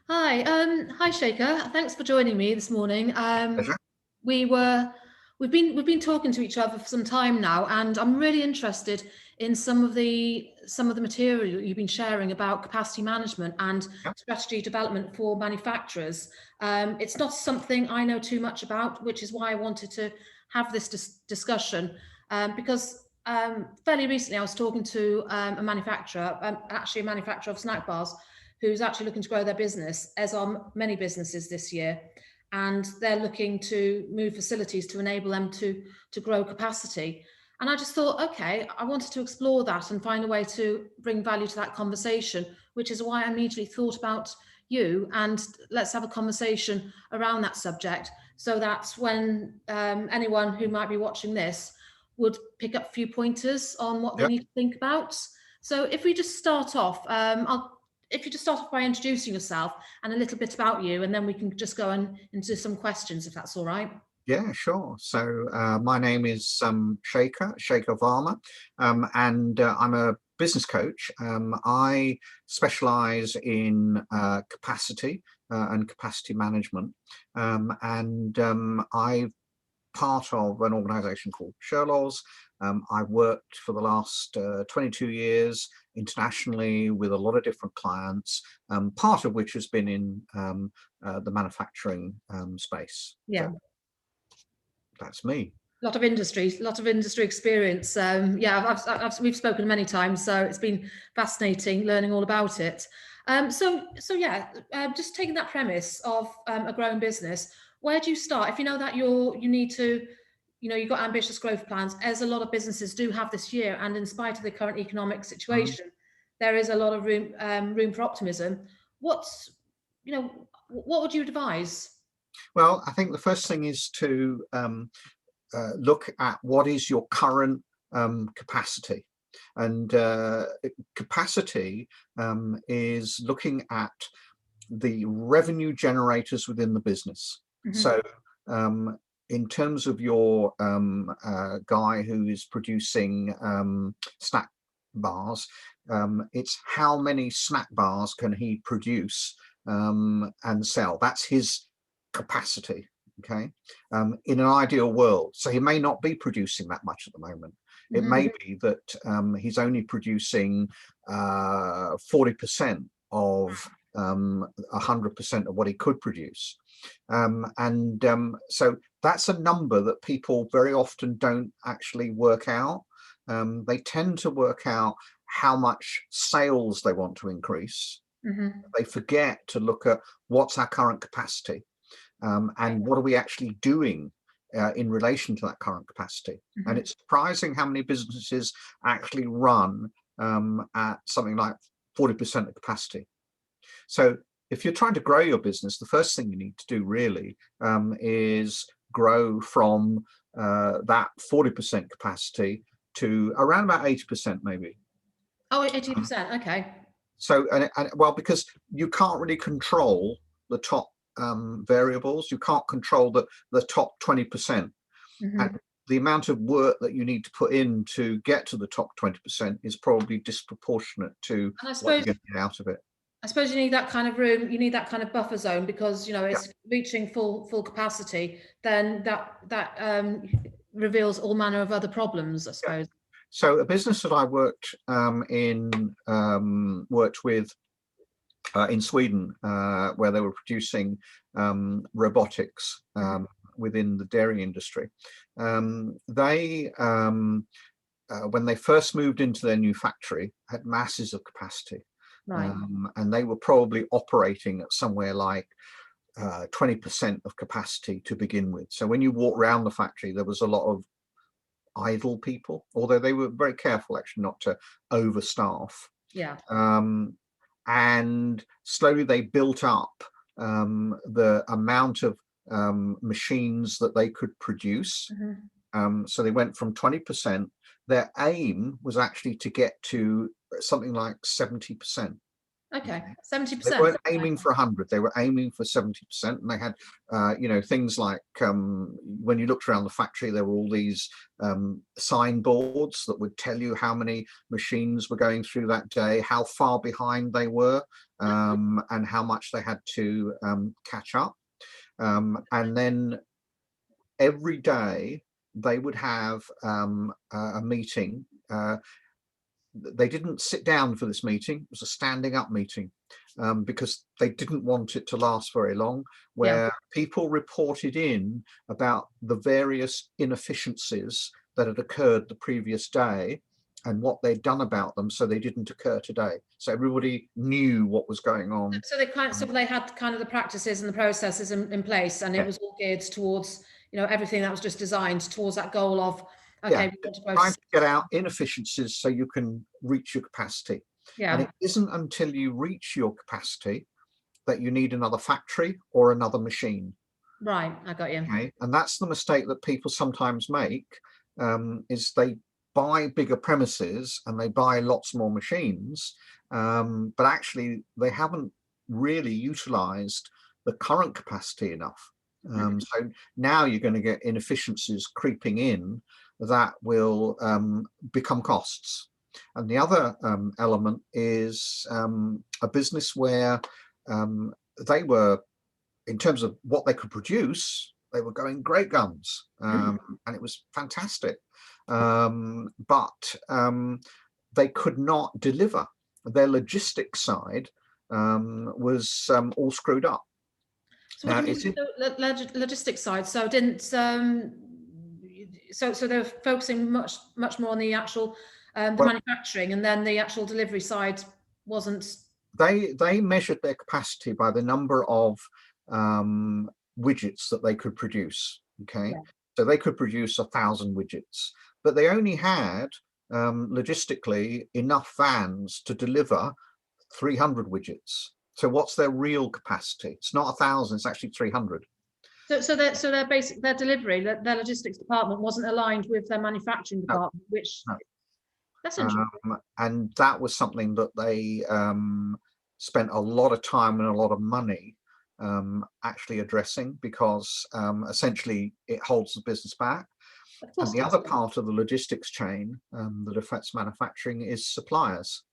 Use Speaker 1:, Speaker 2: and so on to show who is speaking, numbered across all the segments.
Speaker 1: Hi, Shekhar. Thanks for joining me this morning.
Speaker 2: Pleasure.
Speaker 1: We were, we've been talking to each other for some time now, and I'm really interested in some of the material you've been sharing about capacity management and
Speaker 2: Yeah.
Speaker 1: strategy development for manufacturers. It's not something I know too much about, which is why I wanted to have this discussion. Because fairly recently I was talking to a manufacturer, actually a manufacturer of snack bars, who's actually looking to grow their business, as are many businesses this year. And they're looking to move facilities to enable them to grow capacity. And I just thought, okay, I wanted to explore that and find a way to bring value to that conversation, which is why I immediately thought about you. And let's have a conversation around that subject so that when anyone who might be watching this would pick up a few pointers on what they
Speaker 2: Yeah.
Speaker 1: need to think about. So if we just start off, if you just start off by introducing yourself and a little bit about you, and then we can just go into some questions, if that's all right.
Speaker 2: Yeah, sure. So my name is Shekhar Varma, and I'm a business coach. I specialize in capacity and capacity management, and I'm part of an organization called Sherlows. I worked for the last 22 years internationally with a lot of different clients, part of which has been in the manufacturing space. So
Speaker 1: Yeah,
Speaker 2: that's me.
Speaker 1: a lot of industry experience. Yeah, we've spoken many times, so it's been fascinating learning all about it. So yeah, just taking that premise of a growing business, where do you start? If you know that you need to, you've got ambitious growth plans, as a lot of businesses do have this year, and in spite of the current economic
Speaker 2: Mm.
Speaker 1: situation, there is a lot of room for optimism. What's, what would you advise?
Speaker 2: Well, I think the first thing is to look at what is your current capacity. And capacity is looking at the revenue generators within the business.
Speaker 1: Hmm.
Speaker 2: So, in terms of your guy who is producing snack bars, it's how many snack bars can he produce and sell. That's his capacity. Okay, in an ideal world, so he may not be producing that much at the moment. It
Speaker 1: Hmm.
Speaker 2: may be that he's only producing 40% of 100% of what he could produce. And so that's a number that people very often don't actually work out. They tend to work out how much sales they want to increase.
Speaker 1: Hmm.
Speaker 2: They forget to look at what's our current capacity, and what are we actually doing in relation to that current capacity. And
Speaker 1: Hmm.
Speaker 2: it's surprising how many businesses actually run at something like 40% of capacity. So if you're trying to grow your business, the first thing you need to do really is grow from that 40% capacity to around about 80% maybe.
Speaker 1: Oh,
Speaker 2: Um,
Speaker 1: 80%. Okay.
Speaker 2: so, well, because you can't really control the top variables, you can't control the top 20%. And
Speaker 1: Hmm.
Speaker 2: the amount of work that you need to put in to get to the top 20% is probably disproportionate to
Speaker 1: And I
Speaker 2: what
Speaker 1: suppose
Speaker 2: you're going to get out of it.
Speaker 1: I suppose you need that kind of room, you need that kind of buffer zone because
Speaker 2: Yeah.
Speaker 1: it's reaching full capacity, then that reveals all manner of other problems, I
Speaker 2: Yeah.
Speaker 1: suppose.
Speaker 2: So a business that I worked with in Sweden, where they were producing robotics
Speaker 1: Mhm.
Speaker 2: within the dairy industry. They when they first moved into their new factory, had masses of capacity,
Speaker 1: Right.
Speaker 2: and they were probably operating at somewhere like 20% of capacity to begin with. So when you walk around the factory, there was a lot of idle people, although they were very careful actually not to overstaff.
Speaker 1: Yeah.
Speaker 2: Um, and slowly they built up the amount of machines that they could produce.
Speaker 1: Mhm.
Speaker 2: So they went from 20%. Their aim was actually to get to something like 70%.
Speaker 1: Okay,
Speaker 2: They
Speaker 1: 70%.
Speaker 2: weren't aiming for 100, they were aiming for 70%. And they had, things like, when you looked around the factory, there were all these signboards that would tell you how many machines were going through that day, how far behind they were, and how much they had to catch up. And then every day they would have a meeting. They didn't sit down for this meeting. It was a standing up meeting, because they didn't want it to last very long,
Speaker 1: Yeah,
Speaker 2: where people reported in about the various inefficiencies that had occurred the previous day and what they'd done about them so they didn't occur today. So everybody knew what was going on.
Speaker 1: so they had kind of the practices and the processes in place, and it
Speaker 2: Yeah,
Speaker 1: was all geared towards, everything that was just designed towards that goal of,
Speaker 2: yeah,
Speaker 1: okay, we want to
Speaker 2: trying
Speaker 1: both,
Speaker 2: to get out inefficiencies so you can reach your capacity. And
Speaker 1: yeah,
Speaker 2: it isn't until you reach your capacity that you need another factory or another machine.
Speaker 1: right, I got you.
Speaker 2: Okay, and that's the mistake that people sometimes make, is they buy bigger premises and they buy lots more machines, but actually they haven't really utilized the current capacity enough. So now you're going to get inefficiencies creeping in that will become costs. And the other element is a business where they were, in terms of what they could produce, they were going great guns, and it was fantastic. But they could not deliver. Their logistics side was all screwed up.
Speaker 1: So what do you
Speaker 2: It's
Speaker 1: mean the logistics side? So didn't so they're focusing much more on the actual the
Speaker 2: well,
Speaker 1: manufacturing, and then the actual delivery side wasn't.
Speaker 2: they measured their capacity by the number of widgets that they could produce. Okay,
Speaker 1: Yeah.
Speaker 2: so they could produce 1,000 widgets, but they only had logistically enough vans to deliver 300 widgets. So what's their real capacity? It's not 1,000, it's actually 300.
Speaker 1: Their delivery, their logistics department wasn't aligned with their manufacturing
Speaker 2: No,
Speaker 1: department, which
Speaker 2: no.
Speaker 1: that's interesting.
Speaker 2: And that was something that they spent a lot of time and a lot of money actually addressing, because essentially it holds the business back.
Speaker 1: Of
Speaker 2: And
Speaker 1: course,
Speaker 2: the
Speaker 1: it does.
Speaker 2: other part of the logistics chain that affects manufacturing is suppliers.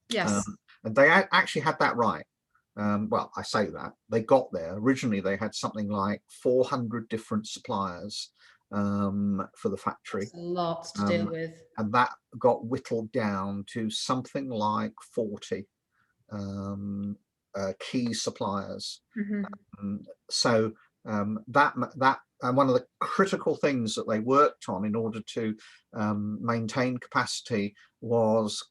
Speaker 1: Yes.
Speaker 2: And they actually had that right. Well, I say that they got there. Originally, they had something like 400 different suppliers for the factory,
Speaker 1: That's a lot to deal
Speaker 2: um,
Speaker 1: with.
Speaker 2: and that got whittled down to something like 40 key suppliers.
Speaker 1: Hmm.
Speaker 2: So that and one of the critical things that they worked on in order to maintain capacity was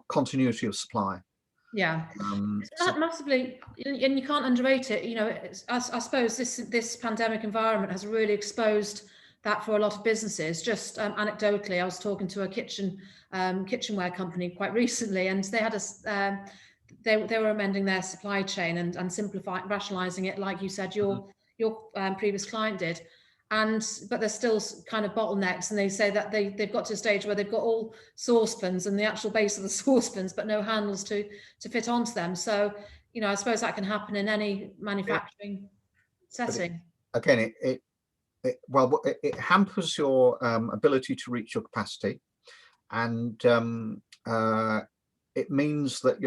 Speaker 2: continuity of supply.
Speaker 1: Yeah. It's
Speaker 2: So
Speaker 1: massively, and you can't underrate it. I suppose this pandemic environment has really exposed that for a lot of businesses. Just anecdotally, I was talking to a kitchenware company quite recently, and they had they were amending their supply chain and simplifying, rationalizing it, like you said, your previous client did. But there's still kind of bottlenecks, and they say that they've got to a stage where they've got all saucepans and the actual base of the saucepans, but no handles to fit onto them. So, I suppose that can happen in any
Speaker 2: yeah,
Speaker 1: manufacturing
Speaker 2: but
Speaker 1: setting.
Speaker 2: again, it hampers your ability to reach your capacity, and it means that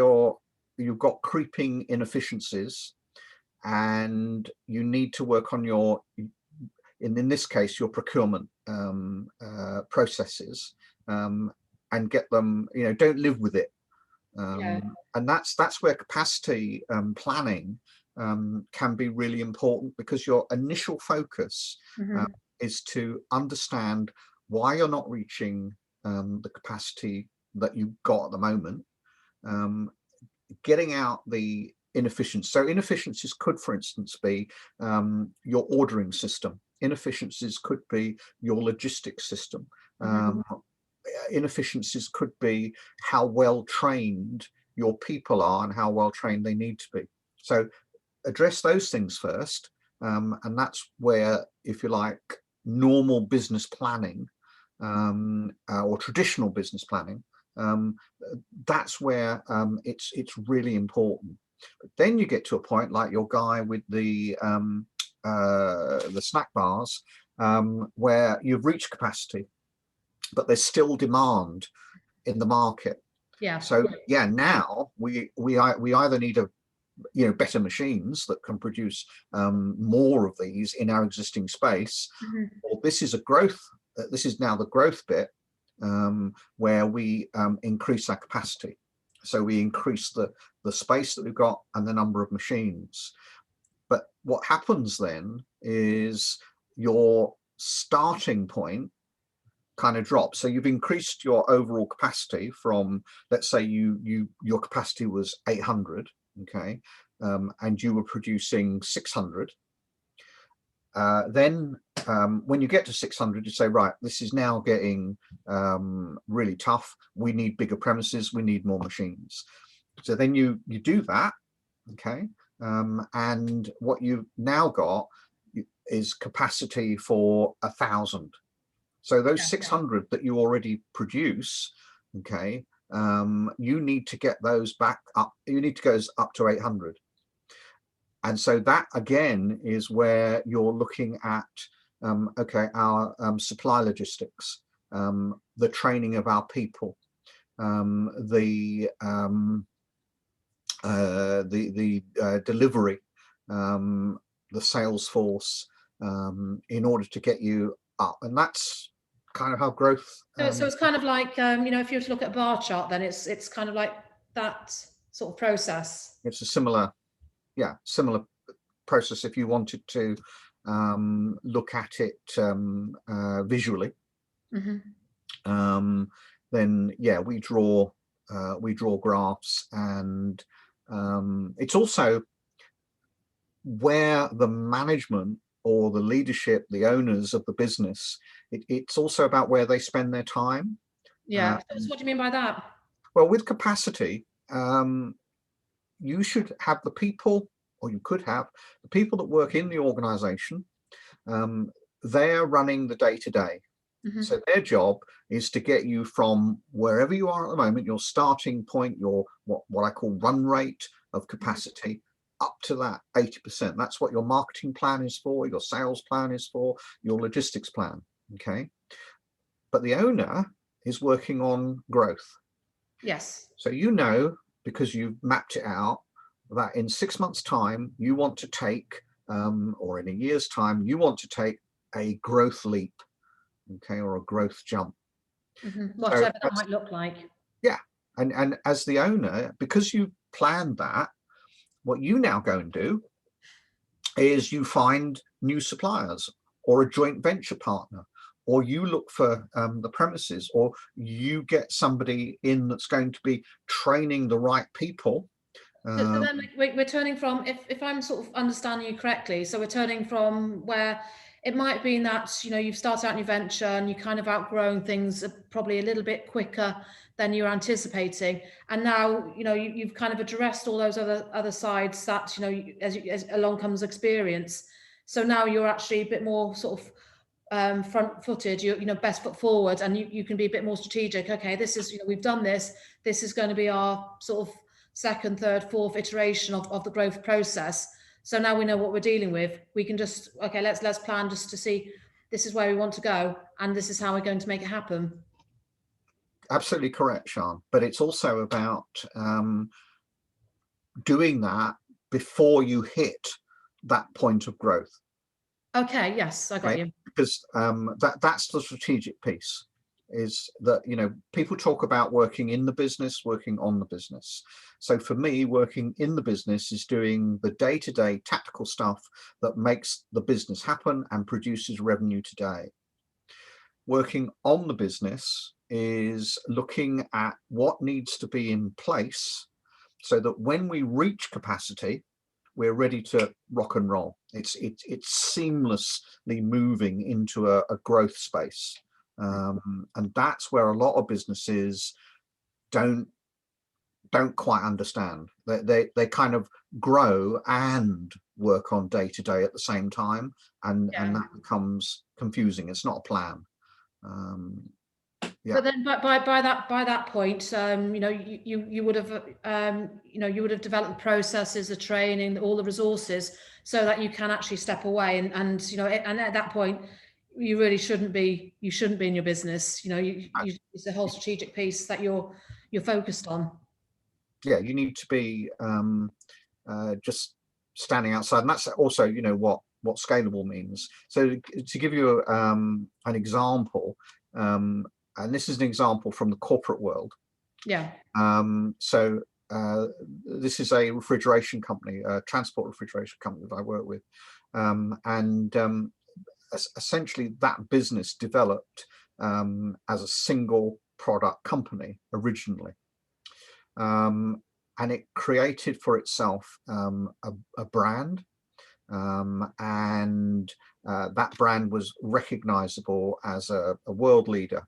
Speaker 2: you've got creeping inefficiencies, and you need to work on your, in this case, your procurement processes, and get them, don't live with it.
Speaker 1: Yeah.
Speaker 2: And that's where capacity planning can be really important, because your initial focus
Speaker 1: Hmm.
Speaker 2: is to understand why you're not reaching the capacity that you've got at the moment, getting out the inefficiencies. So inefficiencies could, for instance, be your ordering system. Inefficiencies could be your logistics system.
Speaker 1: Hmm.
Speaker 2: Inefficiencies could be how well trained your people are and how well trained they need to be. So address those things first, and that's where, if you like, normal business planning or traditional business planning That's where it's really important. But then you get to a point like your guy with the snack bars, where you've reached capacity, but there's still demand in the market.
Speaker 1: Yeah.
Speaker 2: So yeah, now we either need better machines that can produce more of these in our existing space, or this is a growth. This is now the growth bit, where we increase our capacity. So we increase the space that we've got and the number of machines. But what happens then is your starting point kind of drops. So you've increased your overall capacity from, let's say your capacity was 800, okay, and you were producing 600. Then when you get to 600, you say, right, this is now getting really tough. We need bigger premises. We need more machines. So then you do that, okay, and what you've now got is capacity for 1,000. So those 600 that you already produce, okay, you need to get those back up. You need to go up to 800. And so that again is where you're looking at, okay, our supply logistics, the training of our people, the delivery, the sales force, in order to get you up. And that's kind of how growth.
Speaker 1: So it's kind of like, if you were to look at a bar chart, then it's kind of like that sort of process.
Speaker 2: It's a similar process if you wanted to look at it visually. Then yeah, we draw graphs, and it's also where the management or the leadership, the owners of the business, it's also about where they spend their time.
Speaker 1: Yeah. So what do you mean by that?
Speaker 2: Well, with capacity, you should have the people, or you could have the people that work in the organization. They're running the day-to-day. So their job is to get you from wherever you are at the moment, your starting point, your what I call run rate of capacity, up to that 80%. That's what your marketing plan is for, your sales plan is for, your logistics plan, okay? But the owner is working on growth.
Speaker 1: Yes.
Speaker 2: So because you've mapped it out, that in 6 months' time, you want to take, or in a year's time, you want to take a growth leap, okay, or a growth jump.
Speaker 1: Whatever that might look like.
Speaker 2: Yeah, and as the owner, because you planned that, what you now go and do is you find new suppliers or a joint venture partner, or you look for the premises, or you get somebody in that's going to be training the right people.
Speaker 1: So then we're turning from, if I'm sort of understanding you correctly, so we're turning from where it might be that, you've started out in your venture and you kind of outgrown things probably a little bit quicker than you're anticipating. And now, you've kind of addressed all those other sides that, as along comes experience. So now you're actually a bit more sort of front-footed, best foot forward, and you can be a bit more strategic. Okay, this is, we've done this. This is going to be our sort of second, third, fourth iteration of the growth process. So now we know what we're dealing with. We can just, okay, let's plan just to see this is where we want to go, and this is how we're going to make it happen.
Speaker 2: Absolutely correct, Sean. But it's also about doing that before you hit that point of growth.
Speaker 1: Okay, yes, I got you.
Speaker 2: Because that's the strategic piece, is that, people talk about working in the business, working on the business. So for me, working in the business is doing the day-to-day tactical stuff that makes the business happen and produces revenue today. Working on the business is looking at what needs to be in place so that when we reach capacity, we're ready to rock and roll. It's seamlessly moving into a growth space. And that's where a lot of businesses don't quite understand. They kind of grow and work on day to day at the same time, and that becomes confusing. It's not a plan. Yeah.
Speaker 1: But then by that point, you know, you would have, you know, you would have developed the processes, the training, all the resources, so that you can actually step away and you know, and at that point, you really shouldn't be, you shouldn't be in your business. You know, it's the whole strategic piece that you're focused on.
Speaker 2: Yeah, you need to be just standing outside, and that's also, you know, what scalable means. So to give you an example, and this is an example from the corporate world.
Speaker 1: Yeah.
Speaker 2: So this is a refrigeration company, a transport refrigeration company that I work with, and essentially that business developed as a single product company originally. And it created for itself a brand, and that brand was recognizable as a world leader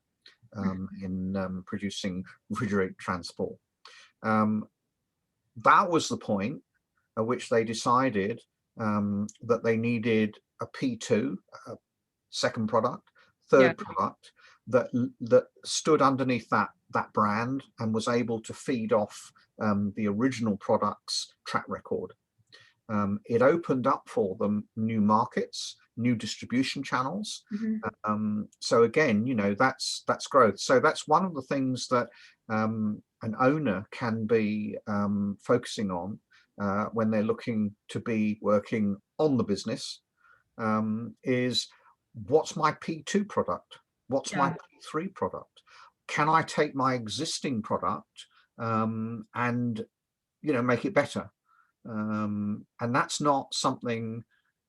Speaker 2: in producing refrigerated transport. That was the point at which they decided that they needed a P2, a second product, third product that stood underneath that brand and was able to feed off the original product's track record. It opened up for them new markets, new distribution channels. So again, you know, that's growth. So that's one of the things that an owner can be focusing on when they're looking to be working on the business, is what's my P2 product? What's my P3 product? Can I take my existing product and, you know, make it better? And that's not something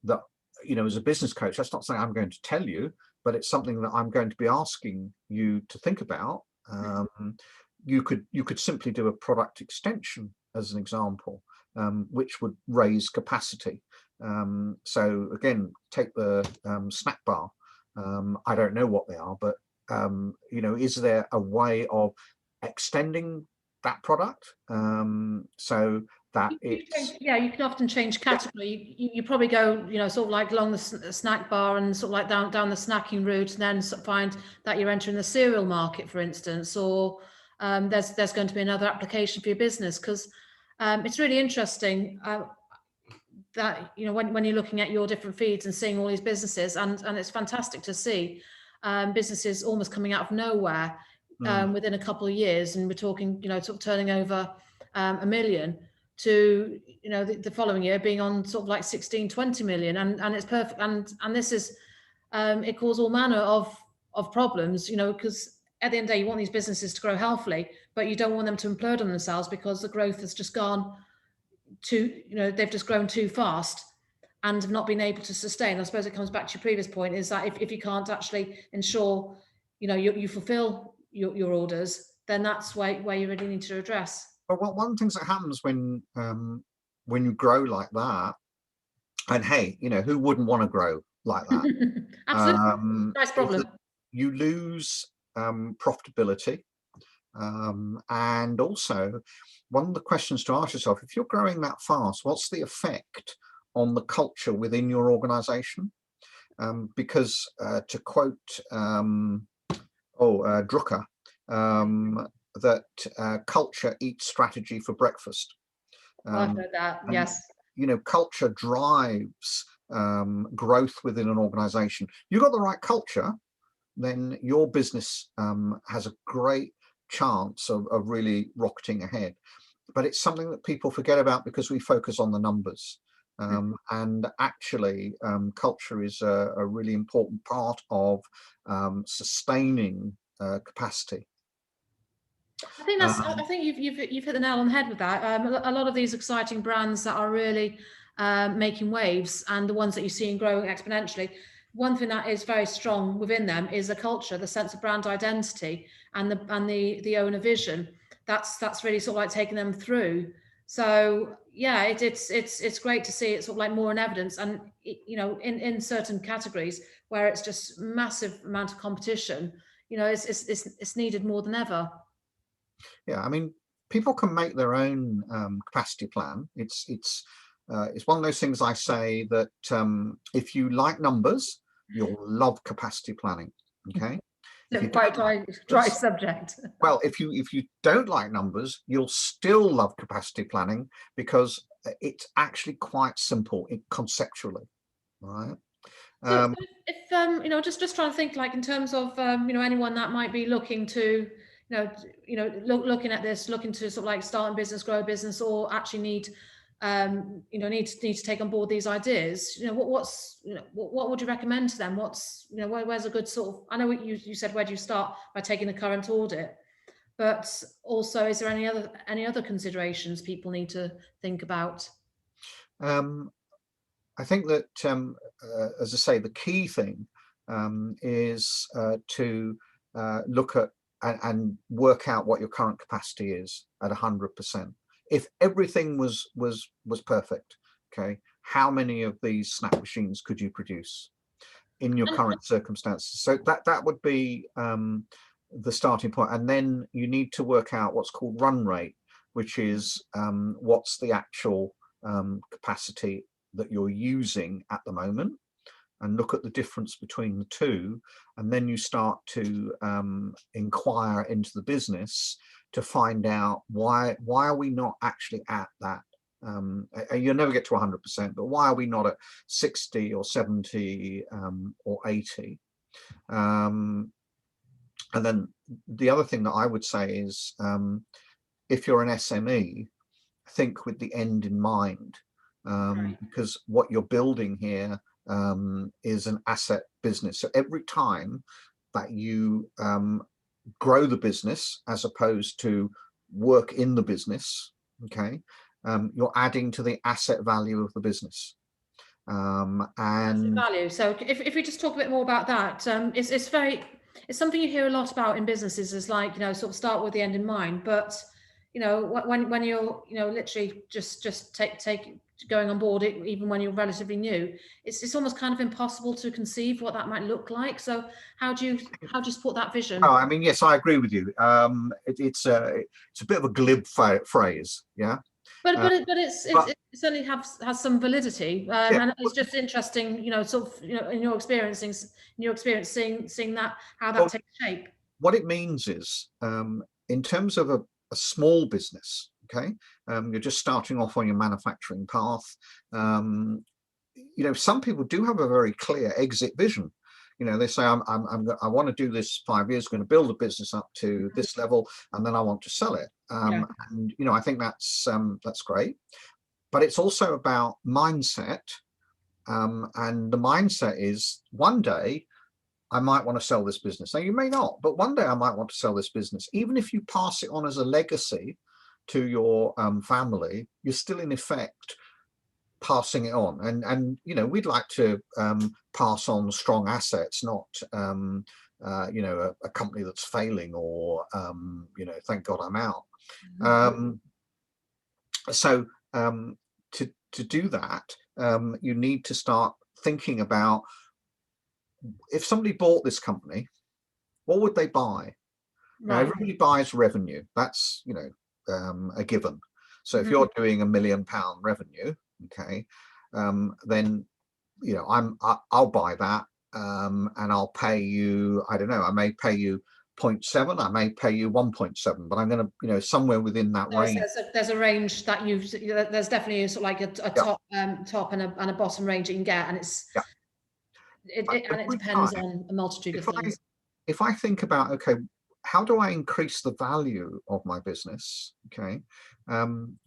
Speaker 2: that, you know, as a business coach, that's not something I'm going to tell you, but it's something that I'm going to be asking you to think about. You could simply do a product extension as an example, which would raise capacity. So again, take the snack bar. I don't know what they are, but you know, is there a way of extending that product so that it's,
Speaker 1: you can often change category. You probably go, you know, sort of like along the snack bar and sort of like down the snacking route, and then sort of find that you're entering the cereal market, for instance, or there's going to be another application for your business, because it's really interesting that, you know, when you're looking at your different feeds and seeing all these businesses, and it's fantastic to see businesses almost coming out of nowhere within a couple of years, and we're talking, you know, sort of turning over $1 million to, you know, the following year being on sort of like 16, 20 million, and it's perfect, and this is it caused all manner of problems, you know, because at the end of the day, you want these businesses to grow healthily, but you don't want them to implode on themselves because the growth has just gone too, you know, they've just grown too fast and have not been able to sustain. I suppose it comes back to your previous point, is that if you can't actually ensure, you know, you fulfill your orders, then that's where you really need to address.
Speaker 2: but one of the things that happens when you grow like that, and hey, you know, who wouldn't want to grow like that?
Speaker 1: Absolutely. Nice
Speaker 2: Is
Speaker 1: problem.
Speaker 2: that you lose profitability, and also one of the questions to ask yourself, if you're growing that fast, what's the effect on the culture within your organization? Because to quote Drucker, that culture eats strategy for breakfast.
Speaker 1: I've heard that,
Speaker 2: And,
Speaker 1: yes.
Speaker 2: you know, culture drives growth within an organization. You've got the right culture, then your business has a great chance of really rocketing ahead. But it's something that people forget about because we focus on the numbers. And actually, culture is a really important part of sustaining capacity.
Speaker 1: I think I think you've hit the nail on the head with that. A lot of these exciting brands that are really making waves, and the ones that you see growing exponentially, one thing that is very strong within them is the culture, the sense of brand identity, and the owner vision. That's really sort of like taking them through. So yeah, it's great to see it sort of like more in evidence, and you know, in certain categories where it's just massive amount of competition, you know, it's needed more than ever.
Speaker 2: Yeah, I mean, people can make their own capacity plan. It's one of those things I say that if you like numbers, you'll love capacity planning. Okay, If you
Speaker 1: Quite
Speaker 2: don't like
Speaker 1: dry
Speaker 2: numbers,
Speaker 1: subject.
Speaker 2: well, if you don't like numbers, you'll still love capacity planning because it's actually quite simple conceptually, right?
Speaker 1: So
Speaker 2: Um,
Speaker 1: if just trying to think, like, in terms of anyone that might be looking to looking at this, looking to sort of like start a business, grow a business, or actually need need to take on board these ideas. What would you recommend to them? Where's a good sort of, I know you said, where do you start? By taking the current audit, but also, is there any other considerations people need to think about?
Speaker 2: um, I think that, as I say, the key thing is to look at and work out what your current capacity is at 100%. If everything was perfect, okay, how many of these snap machines could you produce in your
Speaker 1: And
Speaker 2: current circumstances? So that would be the starting point, and then you need to work out what's called run rate, which is what's the actual capacity that you're using at the moment, and look at the difference between the two, and then you start to inquire into the business to find out why are we not actually at that. You'll never get to 100%, but why are we not at 60 or 70 or 80? And then the other thing that I would say is, if you're an SME, think with the end in mind,
Speaker 1: right.
Speaker 2: because what you're building here is an asset business. So every time that you grow the business, as opposed to work in the business, okay, you're adding to the asset value of the business.
Speaker 1: Asset
Speaker 2: And
Speaker 1: value. So if we just talk a bit more about that, it's something you hear a lot about in businesses, is like, sort of start with the end in mind. But when you're literally just take going on board it, even when you're relatively new, it's almost kind of impossible to conceive what that might look like. So how do you support that vision?
Speaker 2: oh, I mean, yes, I agree with you. It's a bit of a glib phrase, yeah.
Speaker 1: But
Speaker 2: Uh,
Speaker 1: but
Speaker 2: but
Speaker 1: it certainly has some validity,
Speaker 2: yeah,
Speaker 1: and it's just interesting, sort of, in your experience, seeing that, how that
Speaker 2: well,
Speaker 1: takes shape.
Speaker 2: what it means is, in terms of a small business, okay, you're just starting off on your manufacturing path. Some people do have a very clear exit vision. They say, I want to do this 5 years, going to build a business up to this level, and then I want to sell it.
Speaker 1: Yeah,
Speaker 2: And I think that's great, but it's also about mindset. And the mindset is, one day I might want to sell this business. Now, you may not, but one day I might want to sell this business. Even if you pass it on as a legacy to your family, you're still in effect passing it on. And we'd like to pass on strong assets, not a company that's failing, or thank God I'm out. So to do that, you need to start thinking about, if somebody bought this company, what would they buy? Now,
Speaker 1: right.
Speaker 2: everybody buys revenue. That's a given. So if you're doing £1 million revenue, okay, then I'll buy that, and I'll pay you. I don't know. I may pay you 0.7. I may pay you 1.7, but I'm going to somewhere within that
Speaker 1: So
Speaker 2: range.
Speaker 1: there's a range that there's definitely sort of like a
Speaker 2: Yeah,
Speaker 1: top and a bottom range you can get, and
Speaker 2: yeah. But
Speaker 1: it
Speaker 2: every
Speaker 1: depends
Speaker 2: time,
Speaker 1: on a multitude of
Speaker 2: if I
Speaker 1: things.
Speaker 2: if I think about, okay, how do I increase the value of my business? Okay,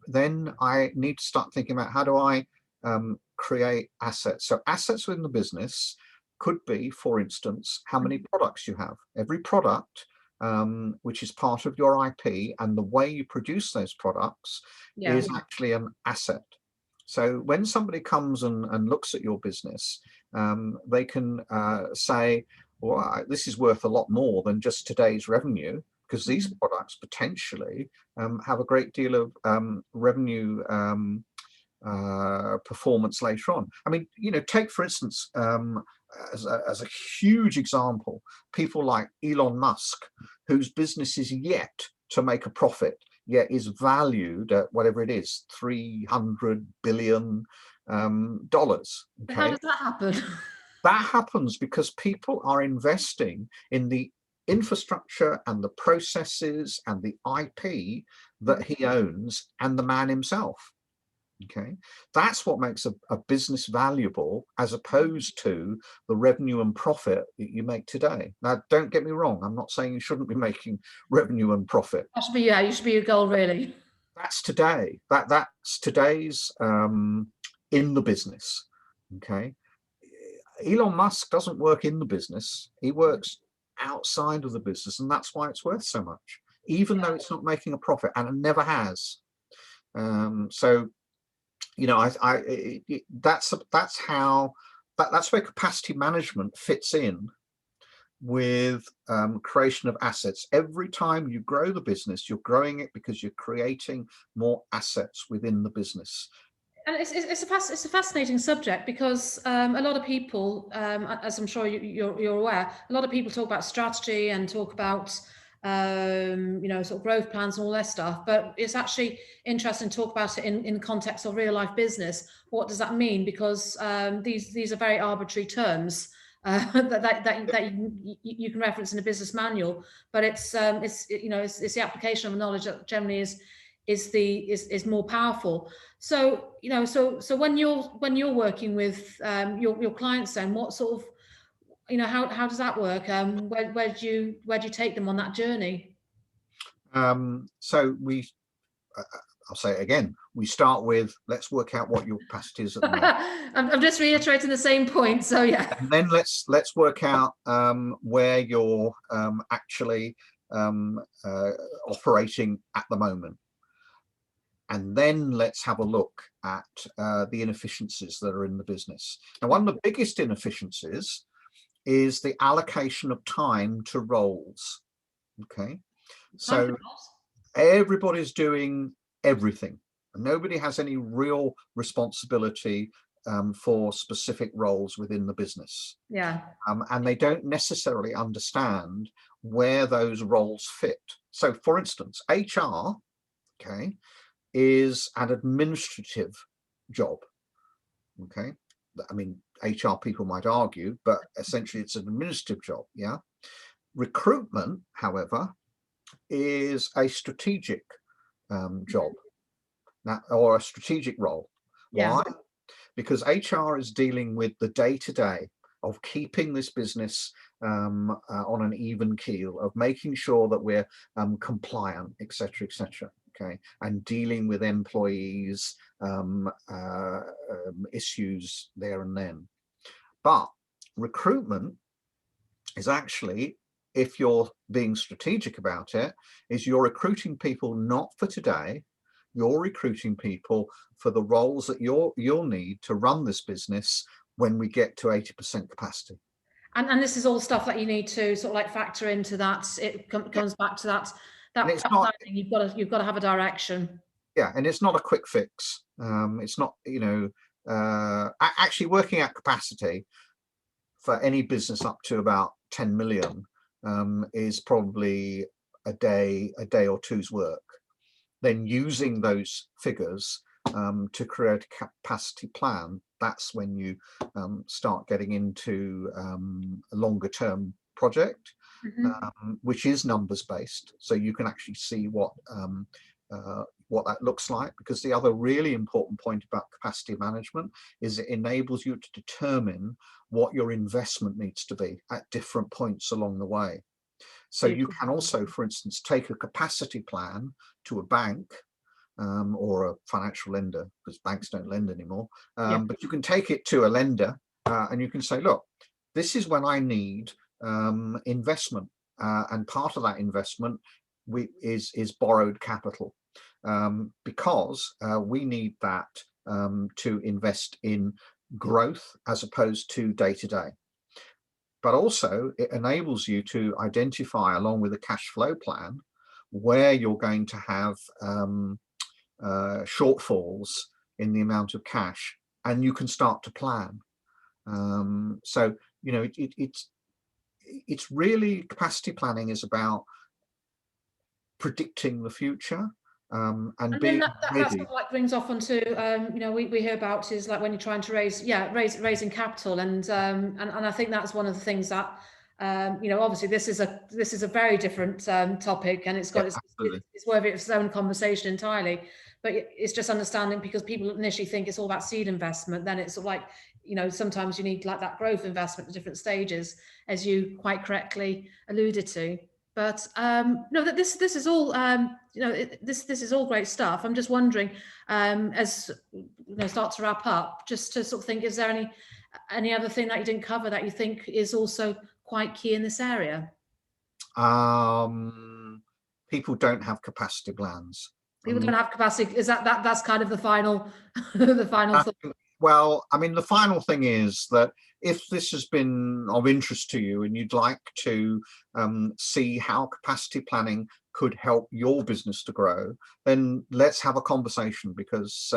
Speaker 2: then I need to start thinking about, how do I create assets? So assets within the business could be, for instance, how many products you have. Every product, which is part of your IP, and the way you produce those products,
Speaker 1: Yeah.
Speaker 2: is actually an asset. So when somebody comes and looks at your business, they can say, well, this is worth a lot more than just today's revenue, because these products potentially have a great deal of revenue performance later on. I mean, take, for instance, as a huge example, people like Elon Musk, whose business is yet to make a profit, yet is valued at whatever it is, $300 billion.
Speaker 1: But how
Speaker 2: Okay,
Speaker 1: does that happen?
Speaker 2: that happens because people are investing in the infrastructure and the processes and the IP that he owns and the man himself. Okay, that's what makes a business valuable, as opposed to the revenue and profit that you make today. Now, don't get me wrong, I'm not saying you shouldn't be making revenue and profit.
Speaker 1: That should be, yeah, you should be your goal, really.
Speaker 2: That's today. That's today's in the business. Okay, Elon Musk doesn't work in the business, he works outside of the business, and that's why it's worth so much, even though it's not making a profit, and it never has. So you know, that's where capacity management fits in with creation of assets. Every time you grow the business, you're growing it because you're creating more assets within the business.
Speaker 1: And it's a fascinating subject, because a lot of people, as I'm sure you're aware, a lot of people talk about strategy and talk about sort of growth plans and all that stuff. But it's actually interesting to talk about it in context of real life business. What does that mean? Because these are very arbitrary terms that you can reference in a business manual. But it's the application of knowledge that generally is more powerful. So so when you're working with your clients, then what sort of, how does that work? Where do you take them on that journey?
Speaker 2: So I'll say it again, we start with, let's work out what your capacity is at the moment.
Speaker 1: I'm just reiterating the same point, so yeah.
Speaker 2: And then let's work out where you're actually operating at the moment. And then let's have a look at the inefficiencies that are in the business. Now, one of the biggest inefficiencies is the allocation of time to roles. Okay, so everybody's doing everything, and nobody has any real responsibility for specific roles within the business.
Speaker 1: Yeah.
Speaker 2: And they don't necessarily understand where those roles fit. So, for instance, HR, okay, is an administrative job. Okay, I mean, HR people might argue, but essentially it's an administrative job. Yeah. Recruitment, however, is a strategic job, now, or a strategic role.
Speaker 1: Yeah.
Speaker 2: Why? Because HR is dealing with the day-to-day of keeping this business on an even keel, of making sure that we're compliant, etc., etc. Okay, and dealing with employees' issues there and then. But recruitment is actually, if you're being strategic about it, is you're recruiting people not for today, you're recruiting people for the roles that you'll need to run this business when we get to 80% capacity.
Speaker 1: And this is all stuff that you need to sort of like factor into that. It comes back to that
Speaker 2: it's not,
Speaker 1: planning. You've got to have a direction.
Speaker 2: Yeah, and it's not a quick fix. It's not, actually working out capacity for any business up to about 10 million is probably a day or two's work. Then using those figures to create a capacity plan, that's when you start getting into a longer term project, which is numbers based. So you can actually see what that looks like, because the other really important point about capacity management is it enables you to determine what your investment needs to be at different points along the way. So you can also, for instance, take a capacity plan to a bank or a financial lender, because banks don't lend anymore, but you can take it to a lender and you can say, look, this is when I need investment, and part of that investment is borrowed capital, because we need that to invest in growth as opposed to day-to-day. But also it enables you to identify, along with a cash flow plan, where you're going to have shortfalls in the amount of cash, and you can start to plan. So it's really, capacity planning is about predicting the future and being
Speaker 1: that
Speaker 2: ready.
Speaker 1: sort of like brings off onto we hear about is like when you're trying to raising capital, and I think that's one of the things that Obviously this is a very different topic, and it's
Speaker 2: Yeah,
Speaker 1: got
Speaker 2: absolutely.
Speaker 1: it's worthy of its own conversation entirely. But it's just understanding, because people initially think it's all about seed investment. Then it's sort of like, sometimes you need like that growth investment at different stages, as you quite correctly alluded to. But no, that this is all this is all great stuff. I'm just wondering, as start to wrap up, just to sort of think, is there any other thing that you didn't cover that you think is also quite key in this area?
Speaker 2: People don't have capacity plans.
Speaker 1: People don't have capacity. Is that's kind of the final the final
Speaker 2: I
Speaker 1: thought?
Speaker 2: think- Well, I mean, the final thing is that if this has been of interest to you and you'd like to see how capacity planning could help your business to grow, then let's have a conversation, because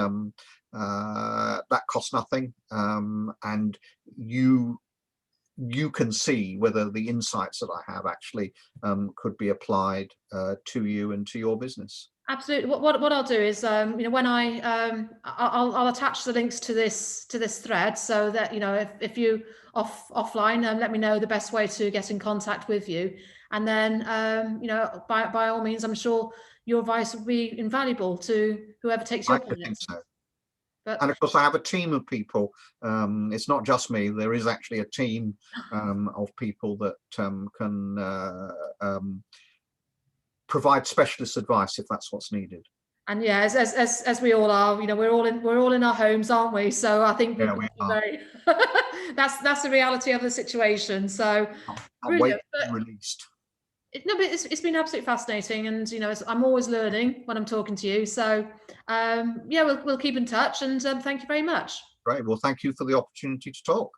Speaker 2: that costs nothing, and you can see whether the insights that I have actually could be applied to you and to your business.
Speaker 1: Absolutely. What I'll do is, when I'll attach the links to this thread, so that if you offline, let me know the best way to get in contact with you, and then by all means, I'm sure your advice will be invaluable to whoever takes
Speaker 2: I
Speaker 1: your
Speaker 2: could think
Speaker 1: project.
Speaker 2: so.
Speaker 1: But
Speaker 2: And of course, I have a team of people. It's not just me. There is actually a team of people that can provide specialist advice if that's what's needed.
Speaker 1: And yeah, as we all are, we're all in our homes, aren't we? So I think we've
Speaker 2: Yeah,
Speaker 1: got
Speaker 2: we
Speaker 1: to be
Speaker 2: are.
Speaker 1: very that's the reality of the situation. So
Speaker 2: Can't wait
Speaker 1: brilliant.
Speaker 2: to be released.
Speaker 1: No, but it's been absolutely fascinating, and I'm always learning when I'm talking to you. So yeah, we'll keep in touch, and thank you very much.
Speaker 2: Great. Well, thank you for the opportunity to talk.